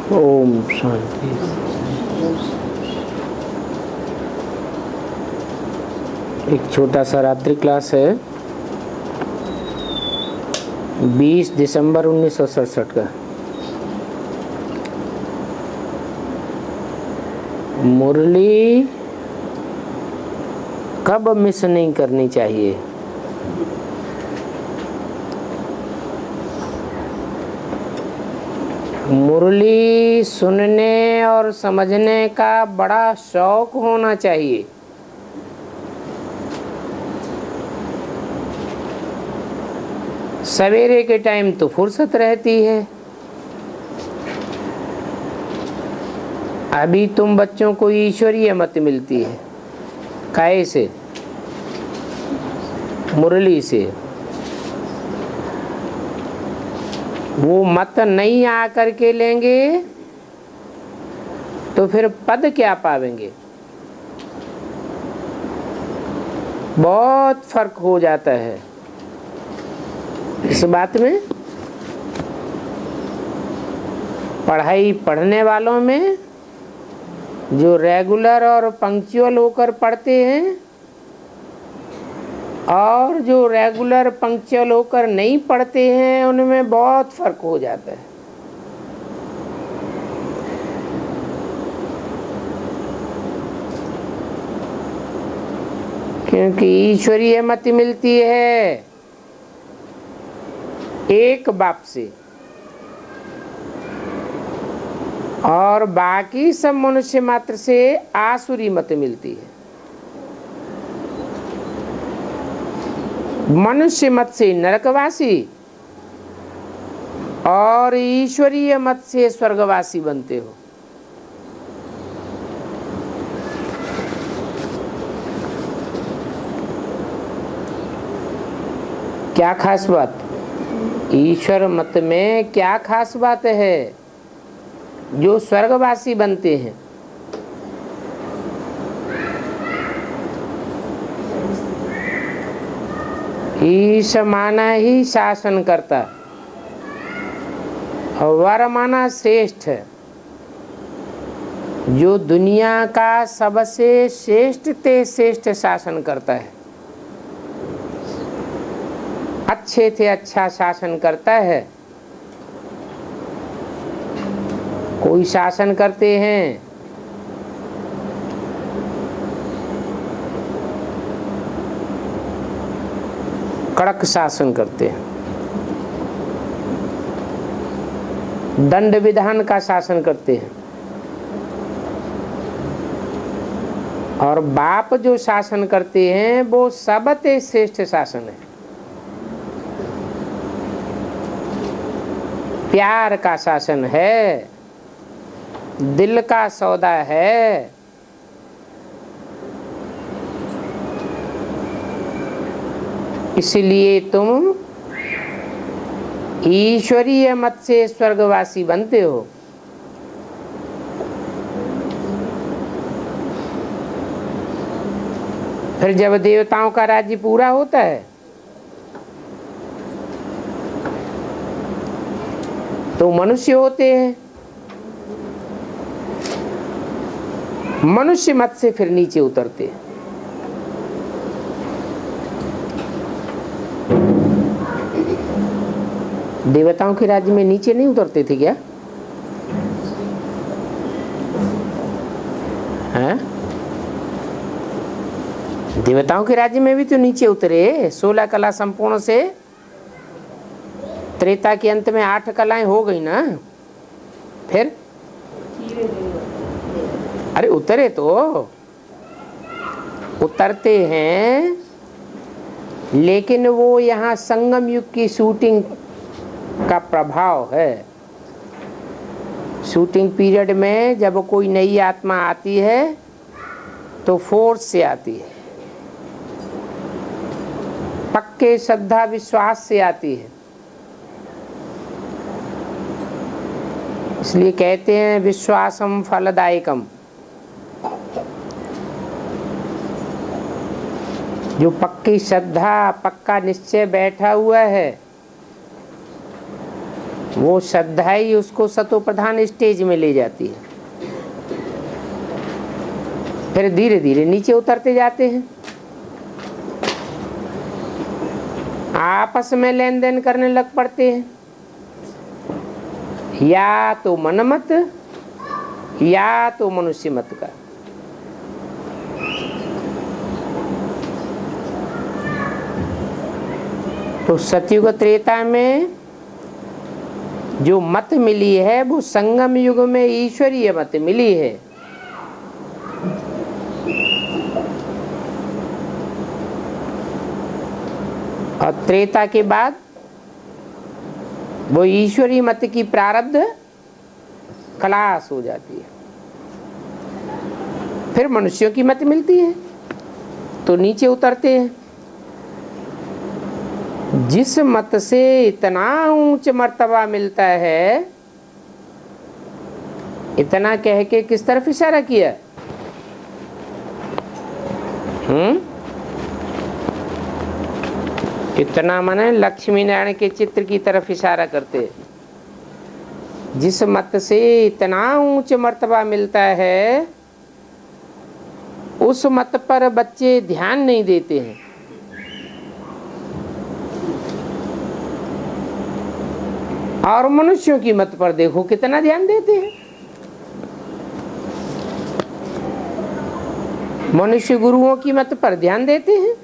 ओम शांति। एक छोटा सा रात्रि क्लास है 20 दिसंबर 1967 का। मुरली कब मिस नहीं करनी चाहिए? मुरली सुनने और समझने का बड़ा शौक होना चाहिए। सवेरे के टाइम तो फुर्सत रहती है। अभी तुम बच्चों को ईश्वरीय मत मिलती है। कैसे? मुरली से। वो मत नहीं आकर के लेंगे तो फिर पद क्या पावेंगे? बहुत फर्क हो जाता है इस बात में। पढ़ाई पढ़ने वालों में जो रेगुलर और पंक्चुअल होकर पढ़ते हैं और जो रेगुलर पंक्चुअल होकर नहीं पढ़ते हैं, उनमें बहुत फर्क हो जाता है। क्योंकि ईश्वरीय मत मिलती है एक बाप से और बाकी सब मनुष्य मात्र से आसुरी मत मिलती है। मनुष्य मत से नरकवासी और ईश्वरीय मत से स्वर्गवासी बनते हो। क्या खास बात? ईश्वर मत में क्या खास बात है जो स्वर्गवासी बनते हैं? ईश माना ही शासन करता, वर माना श्रेष्ठ, जो दुनिया का सबसे श्रेष्ठ ते श्रेष्ठ शासन करता है। अच्छे से अच्छा शासन करता है। कोई शासन करते हैं कड़क शासन करते हैं, दंड विधान का शासन करते हैं। और बाप जो शासन करते हैं वो सबसे श्रेष्ठ शासन है। प्यार का शासन है, दिल का सौदा है। इसलिए तुम ईश्वरीय मत से स्वर्गवासी बनते हो। फिर जब देवताओं का राज्य पूरा होता है तो मनुष्य होते हैं। मनुष्य मत से फिर नीचे उतरते हैं। देवताओं के राज्य में नीचे नहीं उतरते थे क्या? हैं? देवताओं के राज्य में भी तो नीचे उतरे। 16 कला संपूर्ण से त्रेता के अंत में 8 कलाएं हो गई ना। फिर अरे उतरे तो उतरते हैं, लेकिन वो यहाँ संगम युग की शूटिंग का प्रभाव है। शूटिंग पीरियड में जब कोई नई आत्मा आती है तो फोर्स से आती है, पक्के श्रद्धा विश्वास से आती है। इसलिए कहते हैं विश्वासम फलदायकम। जो पक्की श्रद्धा, पक्का निश्चय बैठा हुआ है वो श्रद्धा ही उसको सतो प्रधान स्टेज में ले जाती है। फिर धीरे धीरे नीचे उतरते जाते हैं, आपस में लेन देन करने लग पड़ते हैं, या तो मनमत या तो मनुष्य मत का। तो सतयुग त्रेता में जो मत मिली है वो संगम युग में ईश्वरीय मत मिली है। और त्रेता के बाद वो ईश्वरीय मत की प्रारब्ध खलास हो जाती है, फिर मनुष्यों की मत मिलती है तो नीचे उतरते हैं। जिस मत से इतना ऊंच मर्तबा मिलता है, इतना कह के किस तरफ इशारा किया? इतना माने लक्ष्मी नारायण के चित्र की तरफ इशारा करते। जिस मत से इतना ऊंच मर्तबा मिलता है, उस मत पर बच्चे ध्यान नहीं देते हैं। और मनुष्यों की मत पर देखो कितना ध्यान देते हैं। मनुष्य गुरुओं की मत पर ध्यान देते हैं।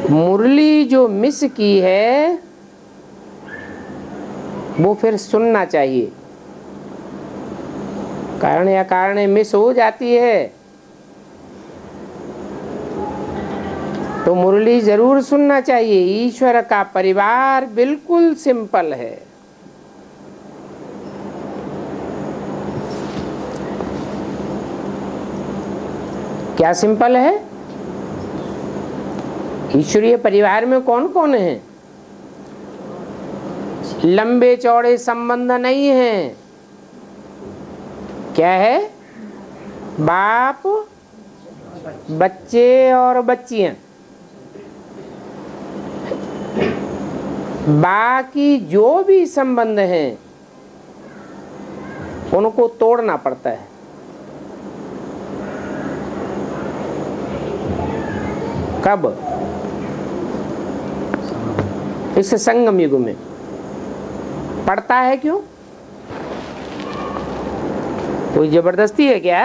मुरली जो मिस की है वो फिर सुनना चाहिए। कारण या कारण मिस हो जाती है तो मुरली जरूर सुनना चाहिए। ईश्वर का परिवार बिल्कुल सिंपल है। क्या सिंपल है? ईश्वरीय परिवार में कौन कौन है? लंबे चौड़े संबंध नहीं है। क्या है? बाप, बच्चे और बच्चियां। बाकी जो भी संबंध हैं उनको तोड़ना पड़ता है। कब? इस संगम युग में पड़ता है। क्यों? कोई जबरदस्ती है क्या?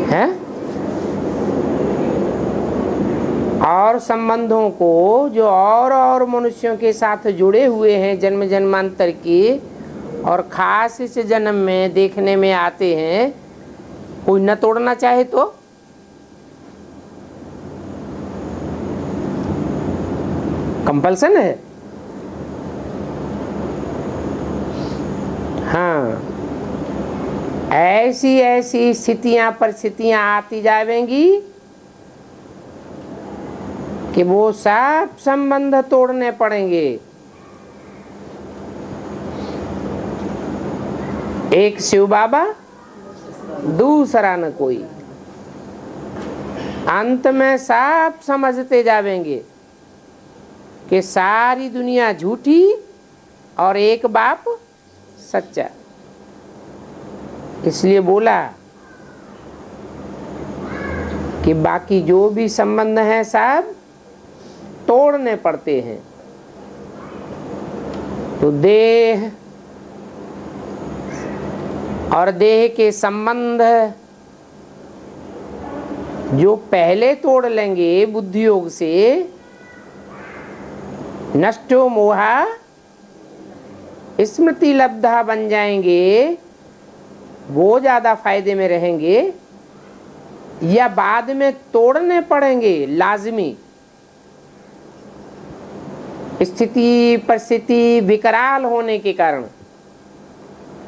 है? और संबंधों को जो और मनुष्यों के साथ जुड़े हुए हैं जन्म जन्मांतर की, और खास इस जन्म में देखने में आते हैं, कोई न तोड़ना चाहे तो कंपल्सन है। हाँ, ऐसी ऐसी स्थितियां परिस्थितियां आती जाएंगी कि वो सब संबंध तोड़ने पड़ेंगे। एक शिव बाबा, दूसरा न कोई। अंत में सब समझते जाएंगे कि सारी दुनिया झूठी और एक बाप सच्चा। इसलिए बोला कि बाकी जो भी संबंध हैं सब तोड़ने पड़ते हैं। तो देह और देह के संबंध जो पहले तोड़ लेंगे बुद्धि योग से, नष्टो मोहा स्मृति लब्धा बन जाएंगे, वो ज्यादा फायदे में रहेंगे, या बाद में तोड़ने पड़ेंगे लाजमी। स्थिति परिस्थिति विकराल होने के कारण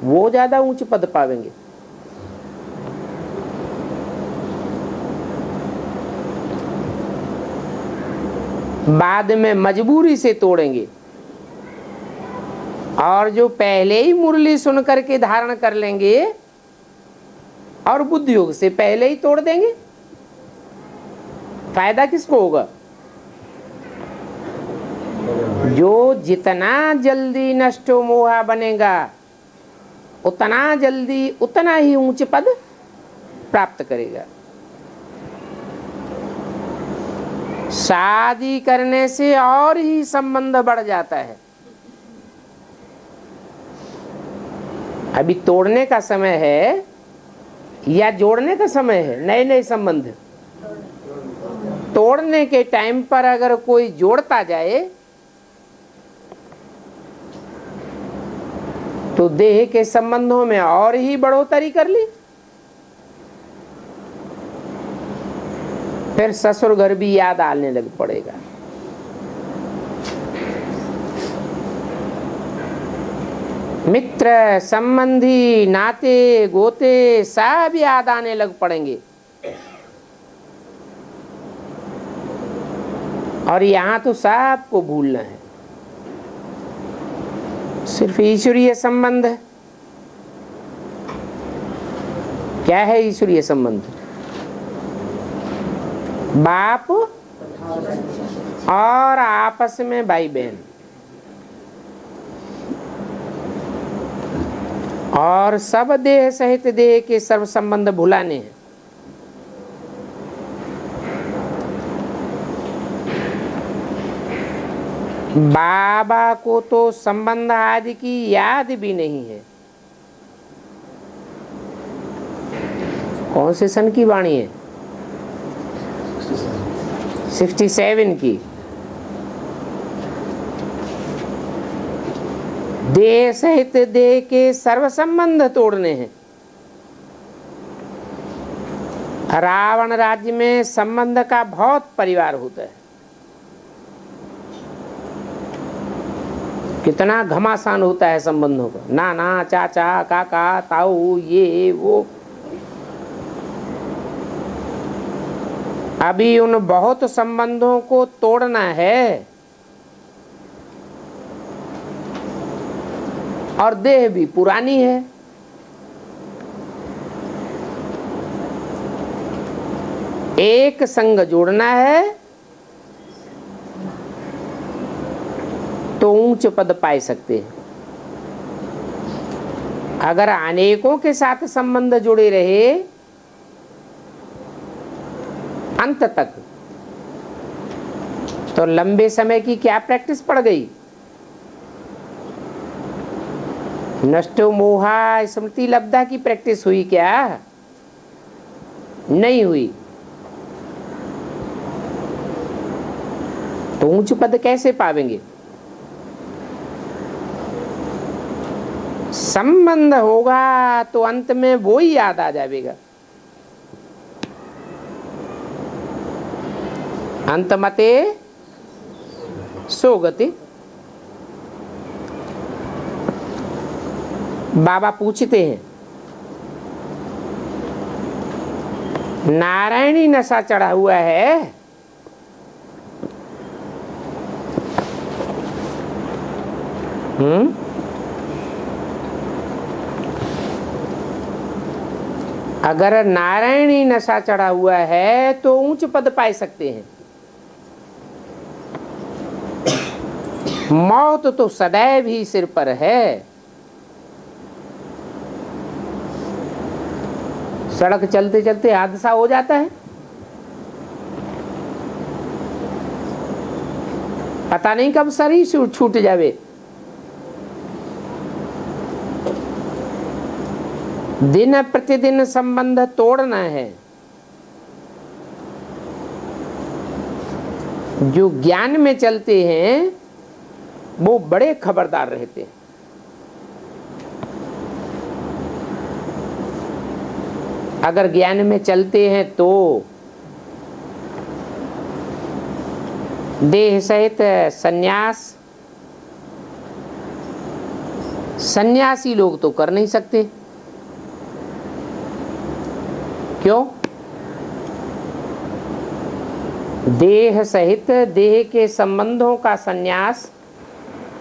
वो ज्यादा ऊंच पद पावेंगे। बाद में मजबूरी से तोड़ेंगे, और जो पहले ही मुरली सुन करके धारण कर लेंगे और बुद्धि योग से पहले ही तोड़ देंगे, फायदा किसको होगा? जो जितना जल्दी नष्टो मोहा बनेगा उतना जल्दी उतना ही ऊंच पद प्राप्त करेगा। शादी करने से और ही संबंध बढ़ जाता है। अभी तोड़ने का समय है या जोड़ने का समय है? नए नए संबंध तोड़ने के टाइम पर अगर कोई जोड़ता जाए तो देह के संबंधों में और ही बढ़ोतरी कर ली, फिर ससुर घर भी याद आने लग पड़ेगा। मित्र संबंधी नाते गोते सब याद आने लग पड़ेंगे। और यहां तो सबको भूलना है, सिर्फ ईश्वरीय संबंध है। क्या है ईश्वरीय संबंध? बाप और आपस में भाई बहन, और सब देह सहित देह के सर्व संबंध भुलाने हैं। बाबा को तो संबंध आदि की याद भी नहीं है। कौन से सन की वाणी है? 67 की। देह सहित देह के सर्व संबंध तोड़ने हैं। रावण राज्य में संबंध का बहुत परिवार होता है। कितना घमासान होता है संबंधों का, नाना चाचा काका ताऊ ये वो। अभी उन बहुत संबंधों को तोड़ना है और देह भी पुरानी है। एक संग जोड़ना है तो ऊंच पद पाए सकते हैं। अगर अनेकों के साथ संबंध जुड़े रहे अंत तक तो लंबे समय की क्या प्रैक्टिस पड़ गई? नष्टो मोहा स्मृति लब्धा की प्रैक्टिस हुई क्या? नहीं हुई। तो ऊंच पद कैसे पावेंगे? संबंध होगा तो अंत में वो ही याद आ जाएगा। अंतमते सोगति। बाबा पूछते हैं, नारायणी नशा चढ़ा हुआ है, अगर नारायणी नशा चढ़ा हुआ है तो ऊंच पद पाए सकते हैं। मौत तो सदैव ही सिर पर है। सड़क चलते चलते हादसा हो जाता है, पता नहीं कब शरीर छूट जावे। दिन प्रतिदिन संबंध तोड़ना है। जो ज्ञान में चलते हैं वो बड़े खबरदार रहते हैं। अगर ज्ञान में चलते हैं तो देह सहित संन्यास, सन्यासी लोग तो कर नहीं सकते। क्यों? देह सहित देह के संबंधों का संन्यास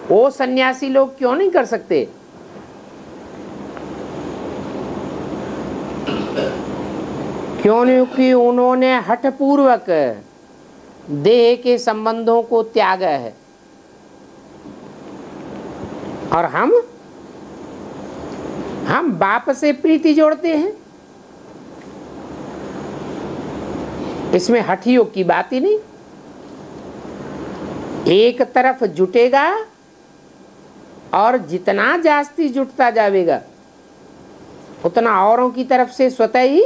वो सन्यासी लोग क्यों नहीं कर सकते? क्योंकि उन्होंने हठपूर्वक देह के संबंधों को त्यागा है। और हम बाप से प्रीति जोड़ते हैं। इसमें हठ योग की बात ही नहीं। एक तरफ जुटेगा और जितना जास्ती जुटता जाएगा उतना औरों की तरफ से स्वतः ही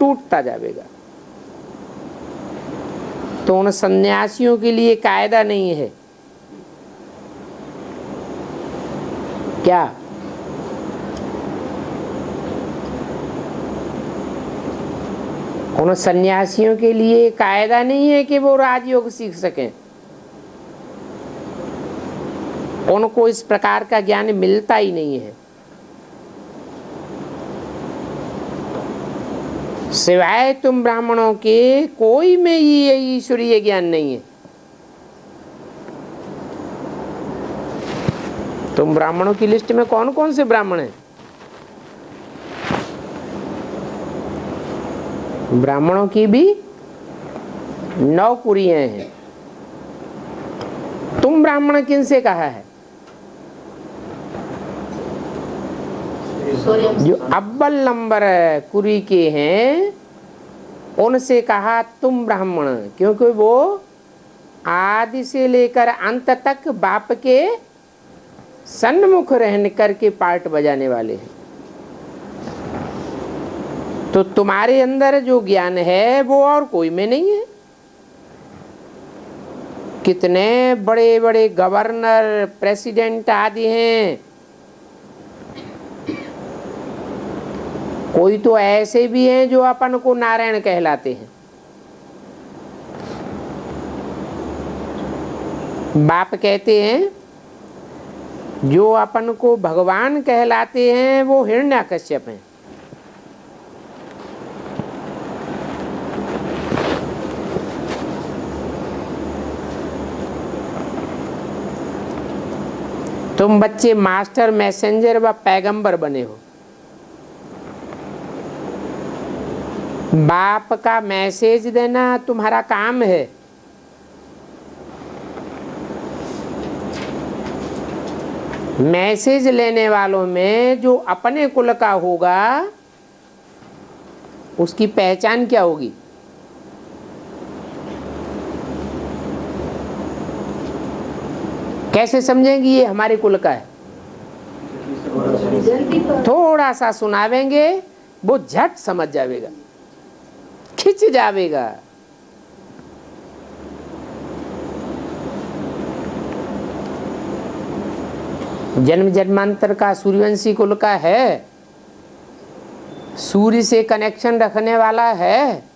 टूटता जाएगा। तो उन सन्यासियों के लिए कायदा नहीं है क्या? उन सन्यासियों के लिए कायदा नहीं है कि वो राजयोग सीख सकें। उनको इस प्रकार का ज्ञान मिलता ही नहीं है, सिवाय तुम ब्राह्मणों के कोई में ये ईश्वरीय ज्ञान नहीं है। तुम ब्राह्मणों की लिस्ट में कौन कौन से ब्राह्मण हैं? ब्राह्मणों की भी 9 कुरियां हैं। तुम ब्राह्मण किन से कहा है? जो अव्वल नंबर कुरी के हैं उनसे कहा तुम ब्राह्मण, क्योंकि वो आदि से लेकर अंत तक बाप के सन्मुख रहने करके पार्ट बजाने वाले हैं। तो तुम्हारे अंदर जो ज्ञान है वो और कोई में नहीं है। कितने बड़े बड़े गवर्नर, प्रेसिडेंट आदि हैं, कोई तो ऐसे भी हैं जो अपन को नारायण कहलाते हैं। बाप कहते हैं जो अपन को भगवान कहलाते हैं वो हिरण्याकश्यप हैं। तुम बच्चे मास्टर, मैसेंजर व पैगंबर बने हो। बाप का मैसेज देना तुम्हारा काम है। मैसेज लेने वालों में जो अपने कुल का होगा उसकी पहचान क्या होगी? कैसे समझेंगे ये हमारे कुल का है? थोड़ा सा सुनावेंगे वो झट समझ जाएगा, खिंच जाएगा। जन्म जन्मांतर का सूर्यवंशी कुल का है, सूर्य से कनेक्शन रखने वाला है,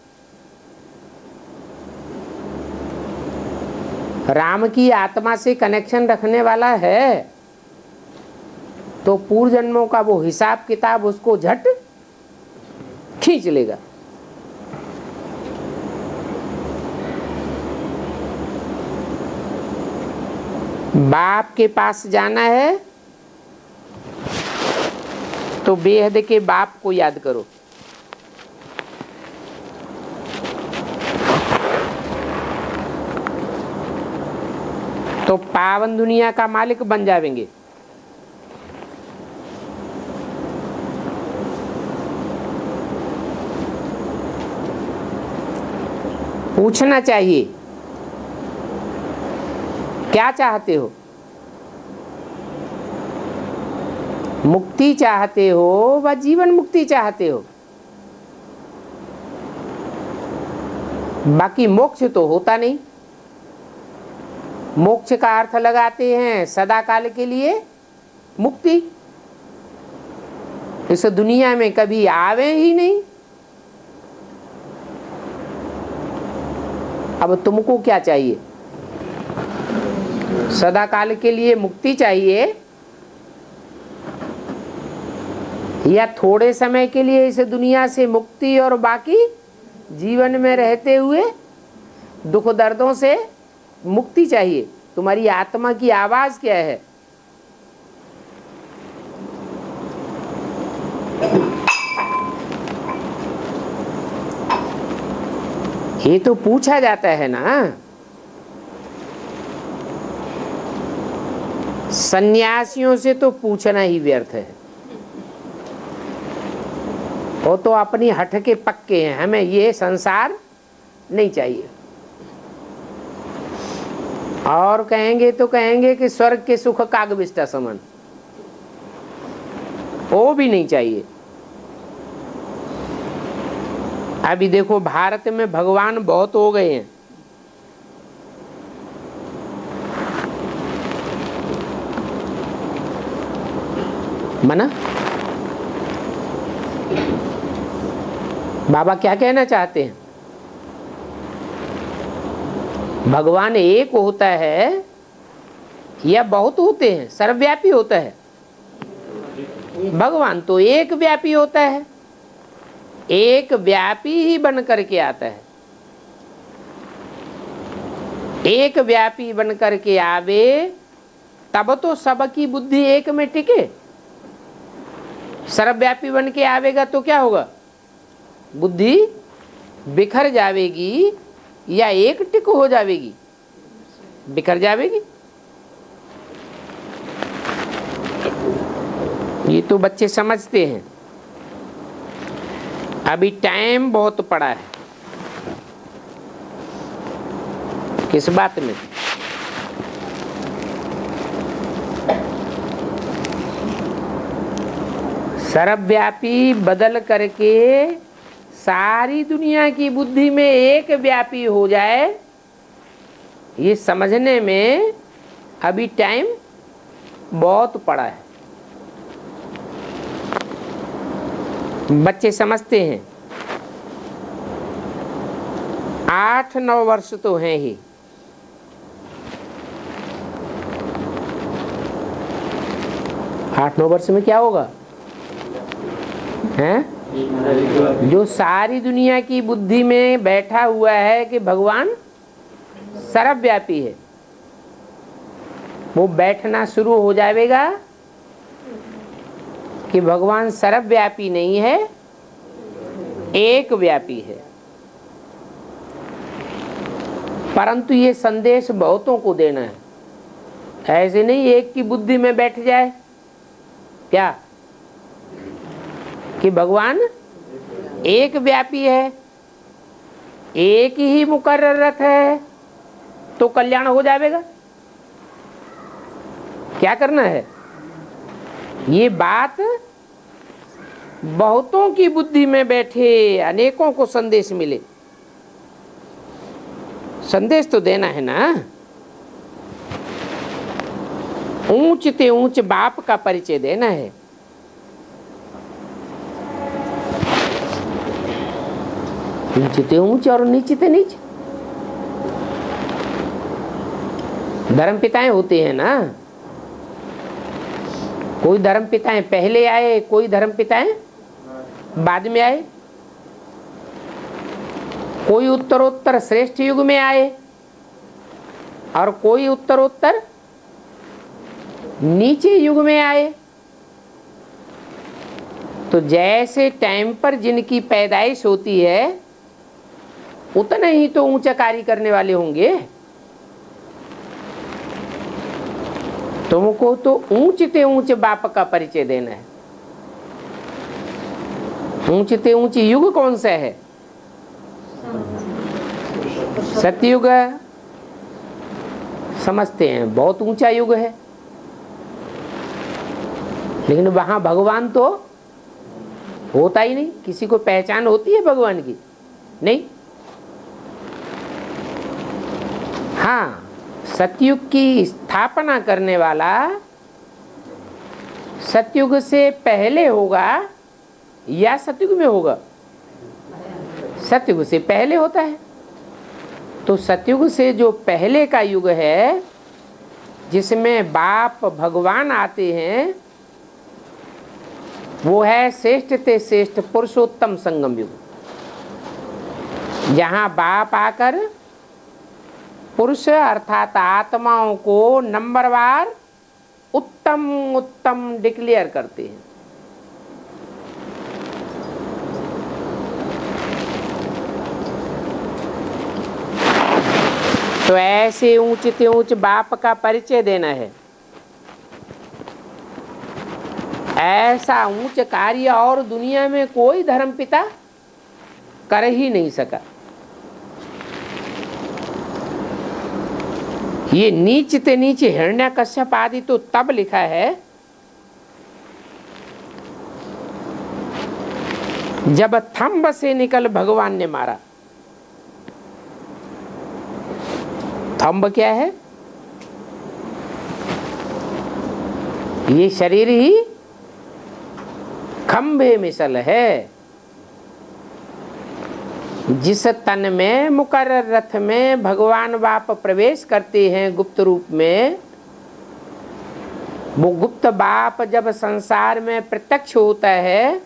राम की आत्मा से कनेक्शन रखने वाला है, तो पूर्व जन्मों का वो हिसाब किताब उसको झट खींच लेगा। बाप के पास जाना है तो बेहद के बाप को याद करो। तो पावन दुनिया का मालिक बन जाएंगे। पूछना चाहिए क्या चाहते हो? मुक्ति चाहते हो व जीवन मुक्ति चाहते हो? बाकी मोक्ष तो होता नहीं। मोक्ष का अर्थ लगाते हैं सदा काल के लिए मुक्ति। इस दुनिया में कभी आवे ही नहीं। अब तुमको क्या चाहिए? सदा काल के लिए मुक्ति चाहिए या थोड़े समय के लिए इस दुनिया से मुक्ति और बाकी जीवन में रहते हुए दुख दर्दों से मुक्ति चाहिए? तुम्हारी आत्मा की आवाज क्या है? ये तो पूछा जाता है ना। सन्यासियों से तो पूछना ही व्यर्थ है, वो तो अपनी हठ के पक्के हैं, हमें ये संसार नहीं चाहिए। और कहेंगे तो कहेंगे कि स्वर्ग के सुख काग विष्टा समान, वो भी नहीं चाहिए। अभी देखो भारत में भगवान बहुत हो गए हैं। मना बाबा क्या कहना चाहते हैं? भगवान एक होता है या बहुत होते हैं? सर्वव्यापी होता है। भगवान तो एक व्यापी होता है, एक व्यापी ही बन करके आता है। एक व्यापी बन करके आवे तब तो सबकी बुद्धि एक में टिके। सर्वव्यापी बन के आवेगा तो क्या होगा? बुद्धि बिखर जावेगी या एक टिक हो जावेगी? बिखर जावेगी। ये तो बच्चे समझते हैं। अभी टाइम बहुत पड़ा है। किस बात में? सर्वव्यापी बदल करके सारी दुनिया की बुद्धि में एक व्यापी हो जाए, ये समझने में अभी टाइम बहुत पड़ा है। बच्चे समझते हैं। 8-9 वर्ष तो हैं ही। आठ 9 वर्ष में क्या होगा? हैं? जो सारी दुनिया की बुद्धि में बैठा हुआ है कि भगवान सर्वव्यापी है, वो बैठना शुरू हो जाएगा कि भगवान सर्वव्यापी नहीं है, एक व्यापी है। परंतु ये संदेश बहुतों को देना है, ऐसे नहीं एक की बुद्धि में बैठ जाए क्या कि भगवान एक व्यापी है, एक ही मुकर्ररत है तो कल्याण हो जाएगा। क्या करना है? ये बात बहुतों की बुद्धि में बैठे अनेकों को संदेश मिले। संदेश तो देना है ना। ऊंच ते ऊंच बाप का परिचय देना है। ऊंच ते ऊंच और नीच ते नीच। धर्म पिताएं होते हैं ना, कोई धर्म पिताएं पहले आए, कोई धर्म पिताएं बाद में आए, कोई उत्तरोत्तर श्रेष्ठ युग में आए और कोई उत्तरोत्तर नीचे युग में आए। तो जैसे टाइम पर जिनकी पैदाइश होती है उतना ही तो ऊंचा कार्य करने वाले होंगे। तुमको तो ऊंच ते ऊंच बाप का परिचय देना है। ऊंच ते ऊंच युग कौन सा है? सतयुग। समझते हैं बहुत ऊंचा युग है, लेकिन वहां भगवान तो होता ही नहीं। किसी को पहचान होती है भगवान की? नहीं। हाँ, सतयुग की स्थापना करने वाला सतयुग से पहले होगा या सतयुग में होगा? सतयुग से पहले होता है। तो सतयुग से जो पहले का युग है जिसमें बाप भगवान आते हैं, वो है श्रेष्ठ ते श्रेष्ठ पुरुषोत्तम संगम युग, जहां बाप आकर पुरुष अर्थात आत्माओं को नंबरवार उत्तम उत्तम डिक्लेयर करते हैं। तो ऐसे ऊंच ते ऊंच बाप का परिचय देना है। ऐसा ऊंच कार्य और दुनिया में कोई धर्म पिता कर ही नहीं सका। ये नीच ते नीचे हिरण्यकश्यप आदि तो तब लिखा है जब थंब से निकल भगवान ने मारा। थंब क्या है? ये शरीर ही खंभे मिसल है। जिस तन में मुकर्रर रथ में भगवान बाप प्रवेश करते हैं गुप्त रूप में, वो गुप्त बाप जब संसार में प्रत्यक्ष होता है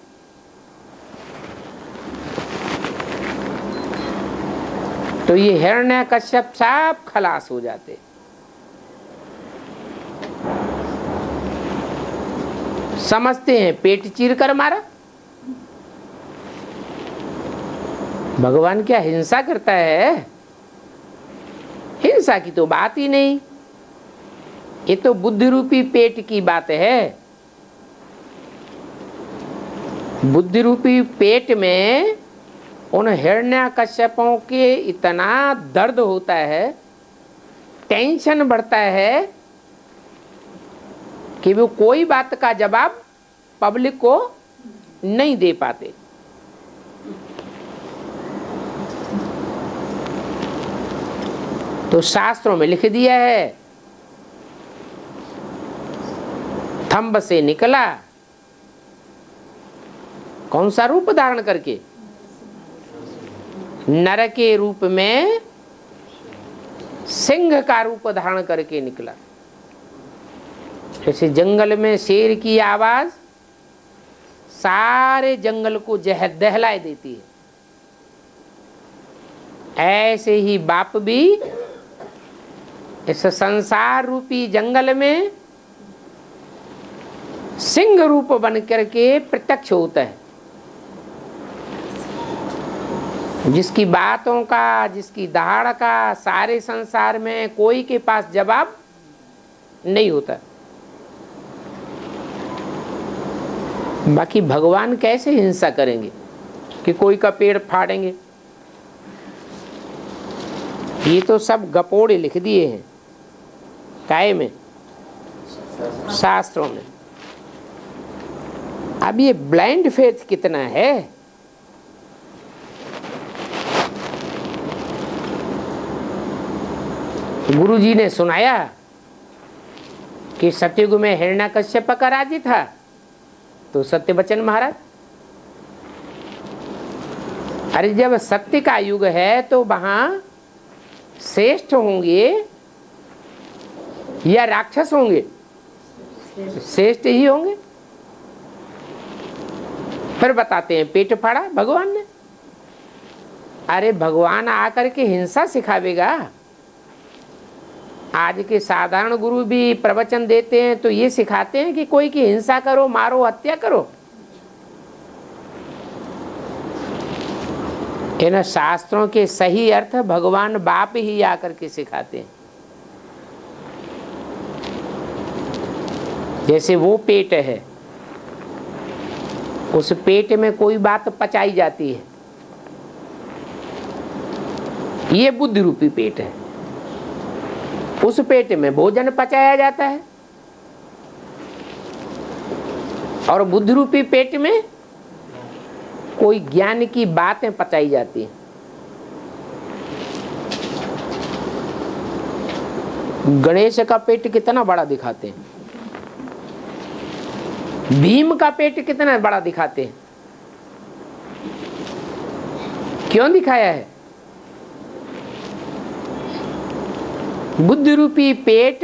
तो ये हिरण्यकश्यप सब खलास हो जाते। समझते हैं पेट चीर कर मारा। भगवान क्या हिंसा करता है? हिंसा की तो बात ही नहीं। ये तो बुद्धि रूपी पेट की बात है। बुद्धि रूपी पेट में उन हिरण्यकश्यपों के इतना दर्द होता है, टेंशन बढ़ता है कि वो कोई बात का जवाब पब्लिक को नहीं दे पाते। तो शास्त्रों में लिख दिया है, थंब से निकला। कौन सा रूप धारण करके? नर के रूप में सिंह का रूप धारण करके निकला। जैसे जंगल में शेर की आवाज सारे जंगल को दहलाए देती है, ऐसे ही बाप भी इस संसार रूपी जंगल में सिंह रूप बन करके प्रत्यक्ष होता है। जिसकी बातों का, जिसकी दहाड़ का सारे संसार में कोई के पास जवाब नहीं होता। बाकी भगवान कैसे हिंसा करेंगे कि कोई का पेड़ फाड़ेंगे? ये तो सब गपोड़े लिख दिए हैं। काय में? शास्त्रों में। अब ये ब्लाइंड फेथ कितना है? गुरुजी ने सुनाया कि सत्ययुग में हिरण्यकश्यप का राज्य था, तो सत्यवचन महाराज, अरे जब सत्य का युग है तो वहां श्रेष्ठ होंगे या राक्षस होंगे? श्रेष्ठ ही होंगे। फिर बताते हैं पेट फाड़ा भगवान ने। अरे भगवान आकर के हिंसा सिखावेगा? आज के साधारण गुरु भी प्रवचन देते हैं तो ये सिखाते हैं कि कोई की हिंसा करो, मारो, हत्या करो। इन शास्त्रों के सही अर्थ भगवान बाप ही आकर के सिखाते हैं। जैसे वो पेट है, उस पेट में कोई बात पचाई जाती है, ये बुद्धि रूपी पेट है। उस पेट में भोजन पचाया जाता है और बुद्धि रूपी पेट में कोई ज्ञान की बातें पचाई जाती हैं। गणेश का पेट कितना बड़ा दिखाते हैं, भीम का पेट कितना बड़ा दिखाते हैं। क्यों दिखाया है? बुद्धि रूपी पेट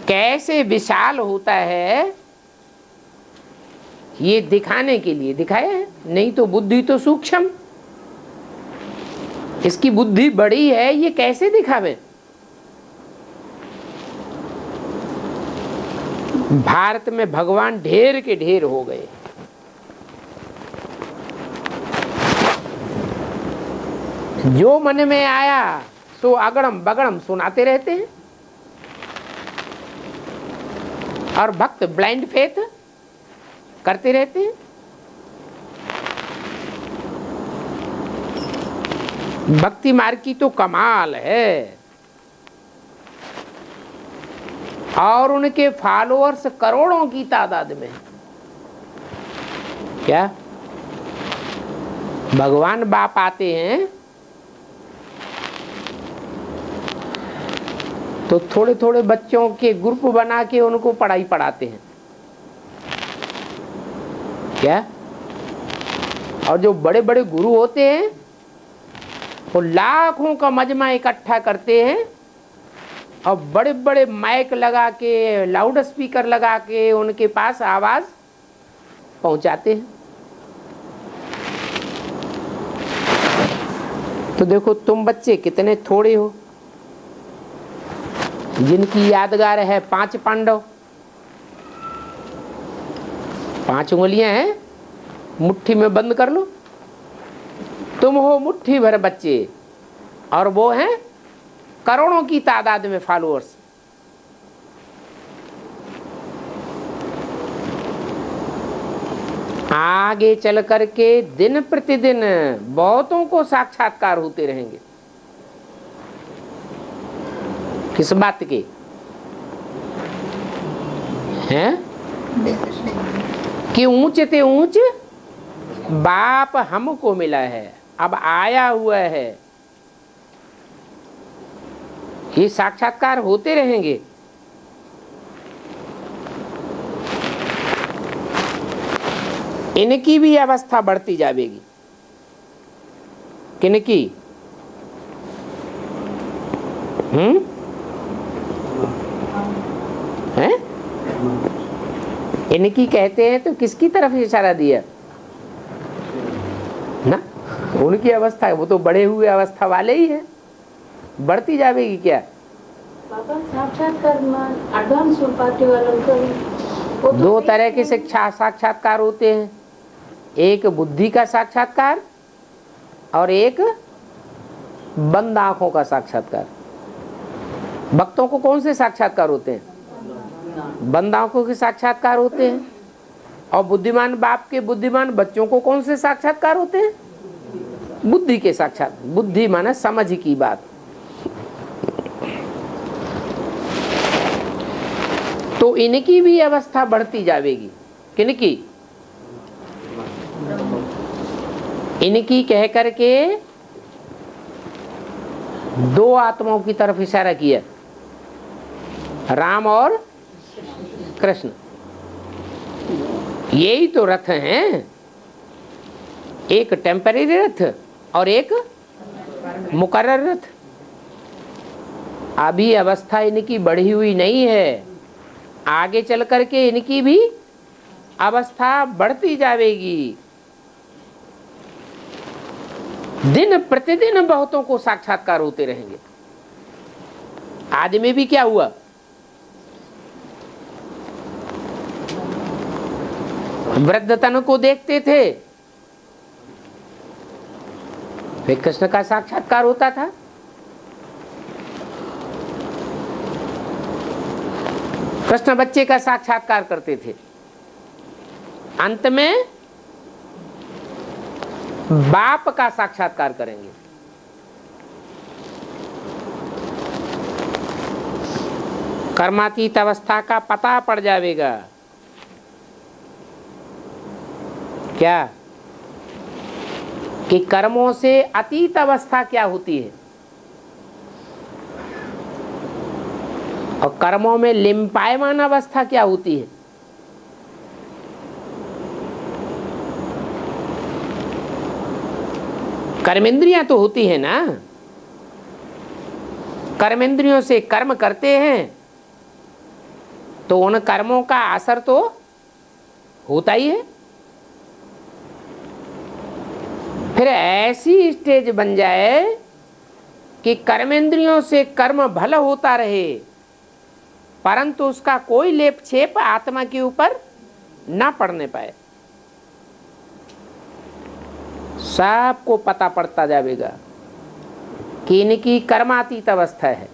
कैसे विशाल होता है ये दिखाने के लिए दिखाया है। नहीं तो बुद्धि तो सूक्ष्म, इसकी बुद्धि बड़ी है, ये कैसे दिखावे? भारत में भगवान ढेर के ढेर हो गए। जो मन में आया सो अगड़म बगड़म सुनाते रहते हैं। और भक्त ब्लाइंड फेथ करते रहते हैं। भक्ति मार्ग की तो कमाल है, और उनके फॉलोअर्स करोड़ों की तादाद में। क्या भगवान बाप आते हैं तो थोड़े थोड़े बच्चों के ग्रुप बना के उनको पढ़ाई पढ़ाते हैं। क्या? और जो बड़े बड़े गुरु होते हैं वो लाखों का मजमा इकट्ठा करते हैं और बड़े बड़े माइक लगा के, लाउड स्पीकर लगा के उनके पास आवाज पहुंचाते हैं। तो देखो तुम बच्चे कितने थोड़े हो, जिनकी यादगार है 5 पांडव, 5 उंगलियां हैं, मुट्ठी में बंद कर लो। तुम हो मुट्ठी भर बच्चे और वो हैं करोड़ों की तादाद में फॉलोअर्स। आगे चल करके दिन प्रतिदिन बहुतों को साक्षात्कार होते रहेंगे। किस बात के हैं? कि ऊंच ते ऊंच बाप हमको मिला है, अब आया हुआ है। ये साक्षात्कार होते रहेंगे। इनकी भी अवस्था बढ़ती जाएगी। किनकी? हैं? इनकी कहते हैं तो किसकी तरफ इशारा दिया ना? उनकी अवस्था है, वो तो बड़े हुए अवस्था वाले ही है, बढ़ती जाएगी। क्या बाबा साक्षात्कार एडवांस पार्टी वालों को दो तरह के शिक्षा साक्षात्कार होते हैं, एक बुद्धि का साक्षात्कार और एक बंद आंखों का साक्षात्कार। भक्तों को कौन से साक्षात्कार होते हैं? बंद आंखों के साक्षात्कार होते हैं। और बुद्धिमान बाप के बुद्धिमान बच्चों को कौन से साक्षात्कार होते हैं? बुद्धि के साक्षात। बुद्धि माने समझ की बात। तो इनकी भी अवस्था बढ़ती जाएगी। किनकी? इनकी कह करके 2 आत्माओं की तरफ इशारा किया, राम और कृष्ण। यही तो रथ हैं, एक टेम्परेरी रथ और एक मुकर्रर रथ। अभी अवस्था इनकी बढ़ी हुई नहीं है, आगे चल करके इनकी भी अवस्था बढ़ती जाएगी। दिन प्रतिदिन बहुतों को साक्षात्कार होते रहेंगे। आदमी भी क्या हुआ? वृद्धतन को देखते थे, फिर कृष्ण का साक्षात्कार होता था। कृष्ण बच्चे का साक्षात्कार करते थे, अंत में बाप का साक्षात्कार करेंगे। कर्मातीत अवस्था का पता पड़ जाएगा। क्या? कि कर्मों से अतीत अवस्था क्या होती है और कर्मों में लिम्पायमान अवस्था क्या होती है। कर्मेंद्रियां तो होती है ना, कर्मेंद्रियों से कर्म करते हैं तो उन कर्मों का असर तो होता ही है। फिर ऐसी स्टेज बन जाए कि कर्मेंद्रियों से कर्म भला होता रहे परंतु उसका कोई लेप छेप आत्मा के ऊपर ना पड़ने पाए। सबको पता पड़ता जाएगा कि इनकी कर्मातीत अवस्था है।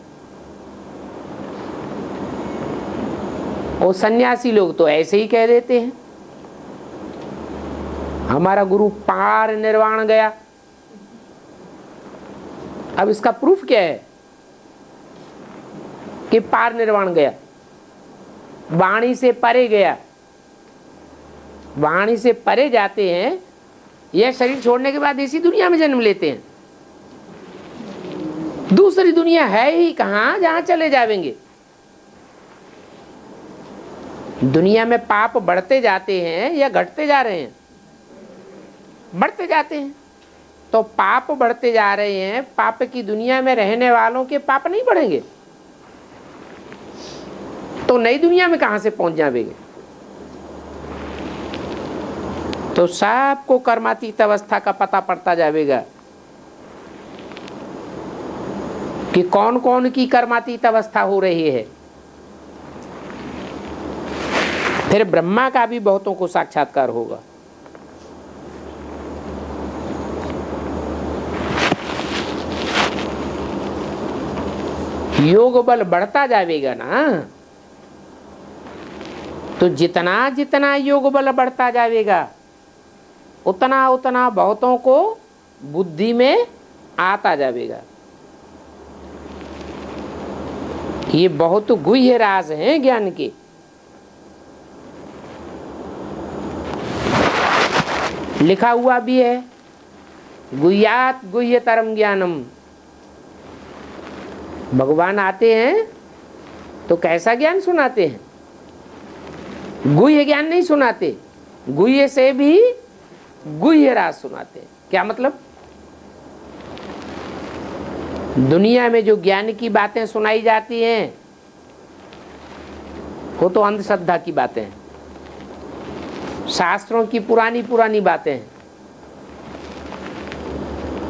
वो सन्यासी लोग तो ऐसे ही कह देते हैं हमारा गुरु पार निर्वाण गया। अब इसका प्रूफ क्या है कि पार निर्वाण गया? वाणी से परे गया। वाणी से परे जाते हैं, यह शरीर छोड़ने के बाद इसी दुनिया में जन्म लेते हैं। दूसरी दुनिया है ही कहां जहां चले जाएंगे। दुनिया में पाप बढ़ते जाते हैं या घटते जा रहे हैं? बढ़ते जाते हैं। तो पाप बढ़ते जा रहे हैं, पाप की दुनिया में रहने वालों के पाप नहीं बढ़ेंगे तो नई दुनिया में कहां से पहुंच जाएंगे? तो सबको कर्मातीत अवस्था का पता पड़ता जाएगा कि कौन कौन की कर्मातीत अवस्था हो रही है। फिर ब्रह्मा का भी बहुतों को साक्षात्कार होगा। योग बल बढ़ता जाएगा ना, तो जितना जितना योग बल बढ़ता जाएगा उतना उतना बहुतों को बुद्धि में आता जाएगा। ये बहुत गुह्य राज हैं ज्ञान के। लिखा हुआ भी है, गुह्यात गुह्यतरम ज्ञानम। भगवान आते हैं तो कैसा ज्ञान सुनाते हैं? गुह्य ज्ञान नहीं सुनाते, गुह्य से भी गुह्य राज सुनाते हैं। क्या मतलब? दुनिया में जो ज्ञान की बातें सुनाई जाती हैं वो तो अंधश्रद्धा की बातें हैं, शास्त्रों की पुरानी पुरानी बातें हैं।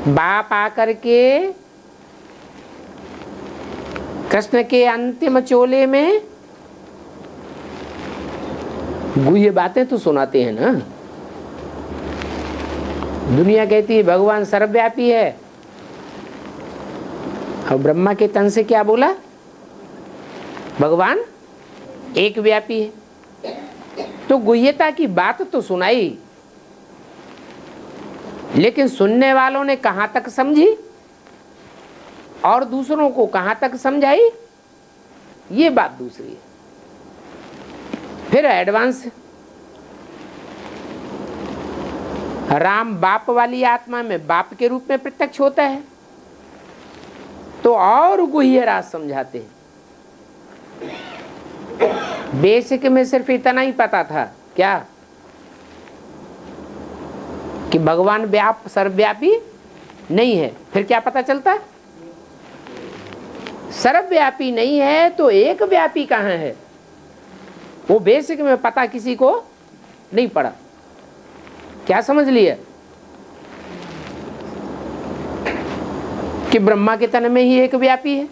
बाप आकर के कृष्ण के अंतिम चोले में गुह्य बातें तो सुनाते हैं ना। दुनिया कहती है भगवान सर्वव्यापी है, और ब्रह्मा के तन से क्या बोला? भगवान एक व्यापी है। तो गुह्यता की बात तो सुनाई, लेकिन सुनने वालों ने कहां तक समझी और दूसरों को कहां तक समझाई, ये बात दूसरी है। फिर एडवांस, राम बाप वाली आत्मा में बाप के रूप में प्रत्यक्ष होता है तो और गुह्य राज समझाते हैं। बेसिक में सिर्फ इतना ही पता था क्या कि भगवान व्याप सर्वव्यापी नहीं है। फिर क्या पता चलता? सर्वव्यापी नहीं है तो एक व्यापी कहां है? वो बेसिक में पता किसी को नहीं पड़ा। क्या समझ लिया कि ब्रह्मा के तन में ही एक व्यापी है?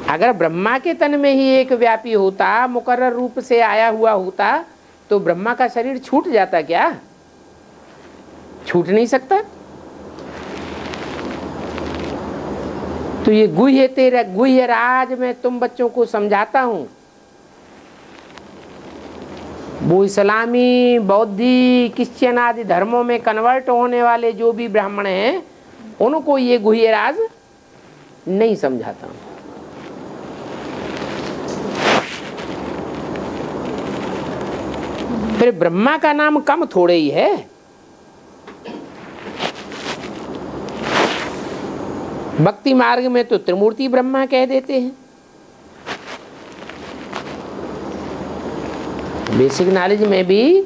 अगर ब्रह्मा के तन में ही एक व्यापी होता, मुकर्रर रूप से आया हुआ होता, तो ब्रह्मा का शरीर छूट जाता क्या? छूट नहीं सकता। तो ये गुह्य राज में तुम बच्चों को समझाता हूं। वो इस्लामी, बौद्धि, क्रिश्चियन आदि धर्मों में कन्वर्ट होने वाले जो भी ब्राह्मण हैं, उनको ये गुह्य राज नहीं समझाता हूं। फिर ब्रह्मा का नाम कम थोड़े ही है। भक्ति मार्ग में तो त्रिमूर्ति ब्रह्मा कह देते हैं। बेसिक नॉलेज में भी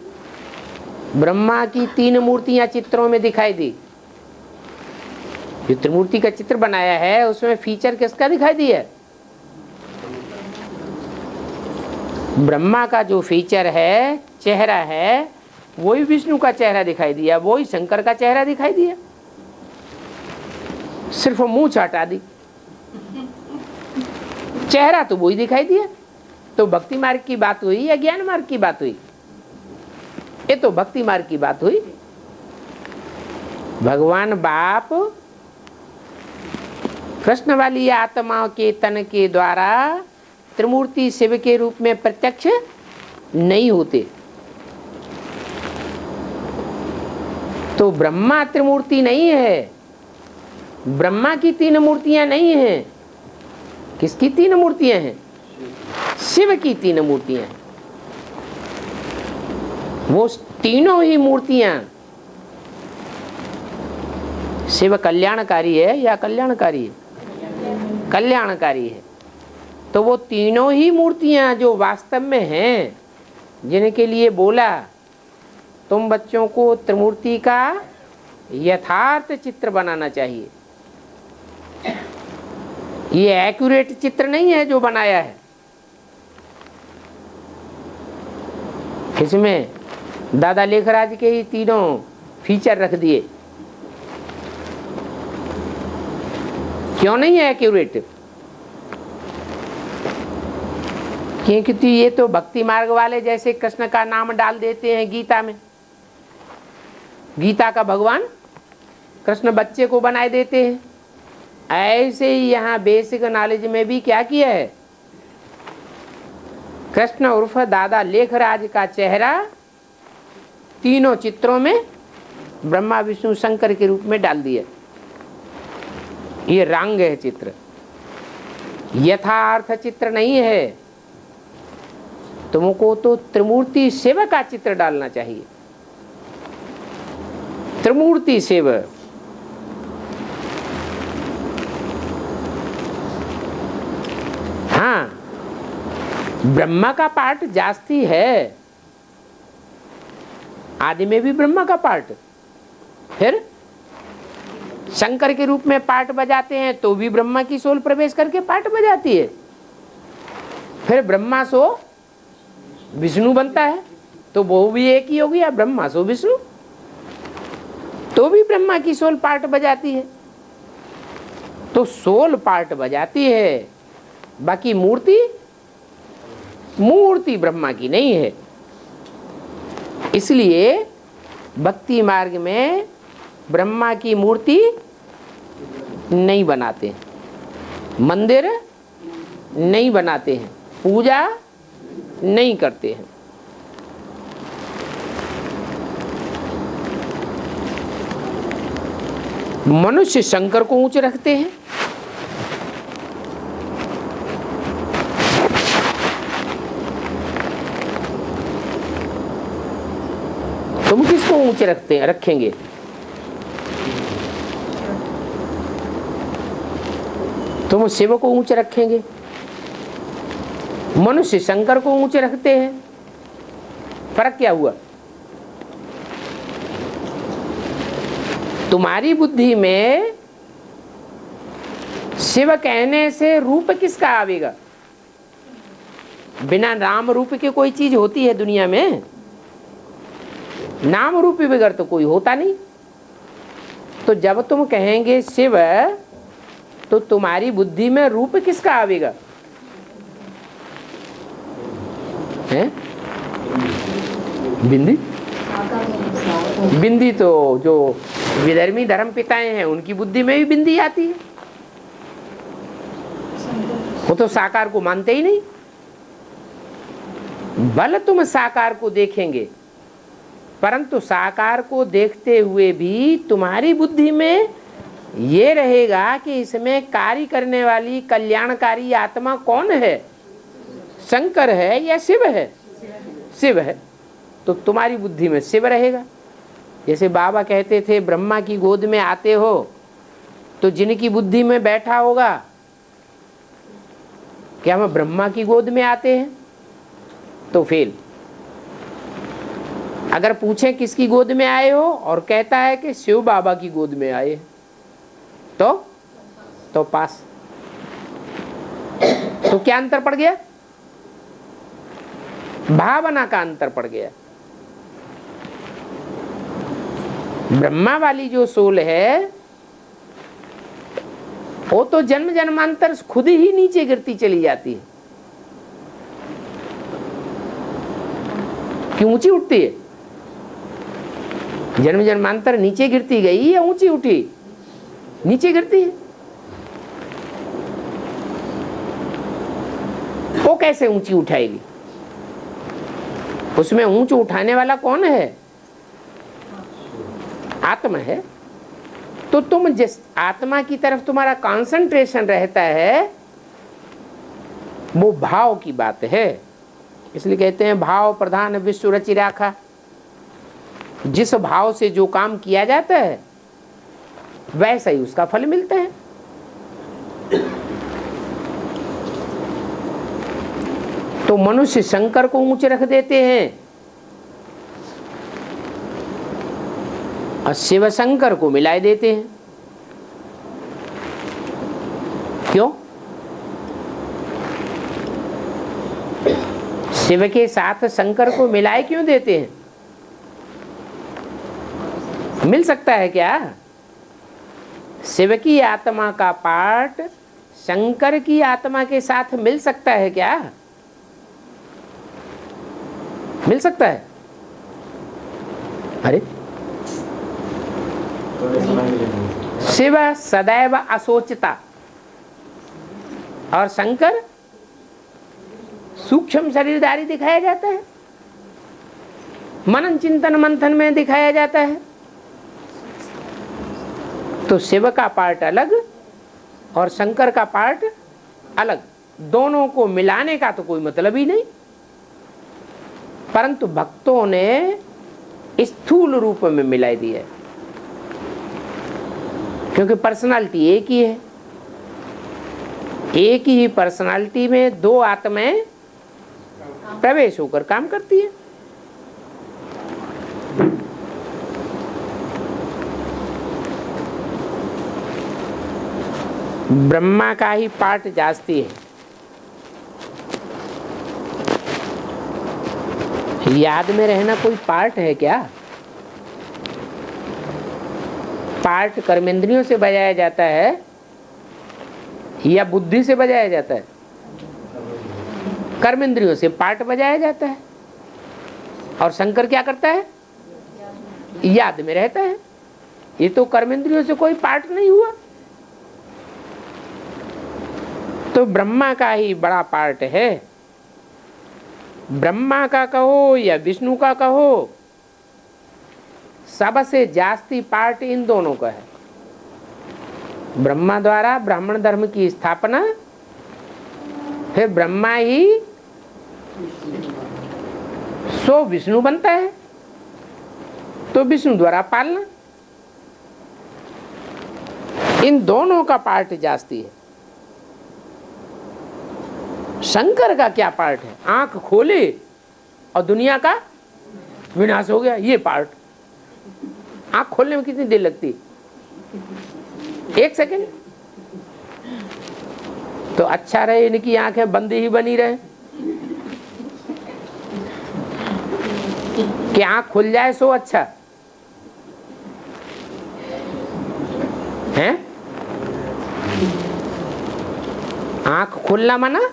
ब्रह्मा की 3 मूर्तियां चित्रों में दिखाई दी। जो त्रिमूर्ति का चित्र बनाया है उसमें फीचर किसका दिखाई दिया? ब्रह्मा का जो फीचर है, चेहरा है, वही विष्णु का चेहरा दिखाई दिया, वही शंकर का चेहरा दिखाई दिया। सिर्फ मुंह हटा दी, चेहरा तो वही दिखाई दिया। तो भक्ति मार्ग की बात हुई या ज्ञान मार्ग की बात हुई? ये तो भक्ति मार्ग की बात हुई। भगवान बाप कृष्ण वाली आत्माओं के तन के द्वारा त्रिमूर्ति शिव के रूप में प्रत्यक्ष नहीं होते। तो ब्रह्मा त्रिमूर्ति नहीं है, ब्रह्मा की 3 मूर्तियां नहीं हैं। किसकी 3 मूर्तियां हैं? शिव की 3 मूर्तियां हैं। वो तीनों ही मूर्तियां, शिव कल्याणकारी है या कल्याणकारी है? कल्याणकारी है। तो वो तीनों ही मूर्तियां जो वास्तव में हैं, जिनके लिए बोला तुम बच्चों को त्रिमूर्ति का यथार्थ चित्र बनाना चाहिए। ये एक्यूरेट चित्र नहीं है जो बनाया है। इसमें दादा लेखराज के ही 3 फीचर रख दिए। क्यों नहीं है एक्यूरेट? क्योंकि ये तो भक्ति मार्ग वाले जैसे कृष्ण का नाम डाल देते हैं गीता में, गीता का भगवान कृष्ण बच्चे को बनाए देते हैं। ऐसे ही यहाँ बेसिक नॉलेज में भी क्या किया है, कृष्ण उर्फ दादा लेखराज का चेहरा 3 चित्रों में ब्रह्मा विष्णु शंकर के रूप में डाल दिया। ये रंग है चित्र, यथार्थ चित्र नहीं है। तुमको तो त्रिमूर्ति शिव का चित्र डालना चाहिए। त्रिमूर्ति शिव, हाँ ब्रह्मा का पार्ट जास्ती है, आदि में भी ब्रह्मा का पार्ट, फिर शंकर के रूप में पार्ट बजाते हैं तो भी ब्रह्मा की सोल प्रवेश करके पार्ट बजाती है। फिर ब्रह्मा सो विष्णु बनता है तो वो भी एक ही हो गया, ब्रह्मा सो विष्णु, तो भी ब्रह्मा की सोल पार्ट बजाती है। तो सोल पार्ट बजाती है, बाकी मूर्ति ब्रह्मा की नहीं है। इसलिए भक्ति मार्ग में ब्रह्मा की मूर्ति नहीं बनाते, मंदिर नहीं बनाते हैं, पूजा नहीं करते हैं। मनुष्य शंकर को ऊंचे रखते हैं, तुम किसको ऊंचे रखेंगे? तुम शिव को ऊंचे रखेंगे, मनुष्य शंकर को ऊंचे रखते हैं। फर्क क्या हुआ? तुम्हारी बुद्धि में शिव कहने से रूप किसका आवेगा? बिना नाम रूप के कोई चीज होती है दुनिया में? नाम रूप बगैर तो कोई होता नहीं। तो जब तुम कहेंगे शिव तो तुम्हारी बुद्धि में रूप किसका आवेगा? हैं? बिंदी? बिंदी तो जो विधर्मी धर्म पिताएं हैं उनकी बुद्धि में भी बिंदी आती है। वो तो साकार को मानते ही नहीं। भले तुम साकार को देखेंगे, परंतु साकार को देखते हुए भी तुम्हारी बुद्धि में ये रहेगा कि इसमें कार्य करने वाली कल्याणकारी आत्मा कौन है? शंकर है या शिव है? शिव है। तो तुम्हारी बुद्धि में शिव रहेगा। जैसे बाबा कहते थे ब्रह्मा की गोद में आते हो, तो जिनकी बुद्धि में बैठा होगा क्या हम ब्रह्मा की गोद में आते हैं? तो फेल। अगर पूछें किसकी गोद में आए हो और कहता है कि शिव बाबा की गोद में आए, तो पास। तो क्या अंतर पड़ गया? भावना का अंतर पड़ गया। ब्रह्मा वाली जो सोल है वो तो जन्म जन्मांतर खुद ही नीचे गिरती चली जाती है। क्यों ऊंची उठती है? जन्म जन्मांतर नीचे गिरती गई या ऊंची उठी? नीचे गिरती है। वो कैसे ऊंची उठाएगी? उसमें ऊंच उठाने वाला कौन है? आत्मा है, तो तुम जिस आत्मा की तरफ तुम्हारा कंसंट्रेशन रहता है वो भाव की बात है। इसलिए कहते हैं भाव प्रधान विश्व रचि राखा। जिस भाव से जो काम किया जाता है वैसा ही उसका फल मिलता है। तो मनुष्य शंकर को ऊंचे रख देते हैं और शिव शंकर को मिलाए देते हैं। क्यों? शिव के साथ शंकर को मिलाए क्यों देते हैं? मिल सकता है क्या? शिव की आत्मा का पार्ट शंकर की आत्मा के साथ मिल सकता है क्या? मिल सकता है? अरे शिव सदैव असोचता और शंकर सूक्ष्म शरीरधारी दिखाया जाता है, मनन चिंतन मंथन में दिखाया जाता है। तो शिव का पार्ट अलग और शंकर का पार्ट अलग, दोनों को मिलाने का तो कोई मतलब ही नहीं। परंतु भक्तों ने स्थूल रूप में मिला दिया है, क्योंकि पर्सनालिटी एक ही है। एक ही पर्सनालिटी में दो आत्माएं प्रवेश होकर काम करती है। ब्रह्मा का ही पार्ट जास्ती है। याद में रहना कोई पार्ट है क्या? पार्ट कर्मेंद्रियों से बजाया जाता है या बुद्धि से बजाया जाता है? कर्मेंद्रियों से पार्ट बजाया जाता है। और शंकर क्या करता है? याद में रहता है। ये तो कर्मेंद्रियों से कोई पार्ट नहीं हुआ। तो ब्रह्मा का ही बड़ा पार्ट है। ब्रह्मा का कहो या विष्णु का कहो, सबसे जास्ती पार्ट इन दोनों का है। ब्रह्मा द्वारा ब्राह्मण धर्म की स्थापना, फिर ब्रह्मा ही सो विष्णु बनता है, तो विष्णु द्वारा पालना, इन दोनों का पार्ट जास्ती है। शंकर का क्या पार्ट है? आंख खोले और दुनिया का विनाश हो गया, ये पार्ट। आंख खोलने में कितनी देर लगती? 1 सेकंड। तो अच्छा रहे इनकी आंखें बंद ही बनी रहे कि आंख खुल जाए सो अच्छा है। आंख खोलना माना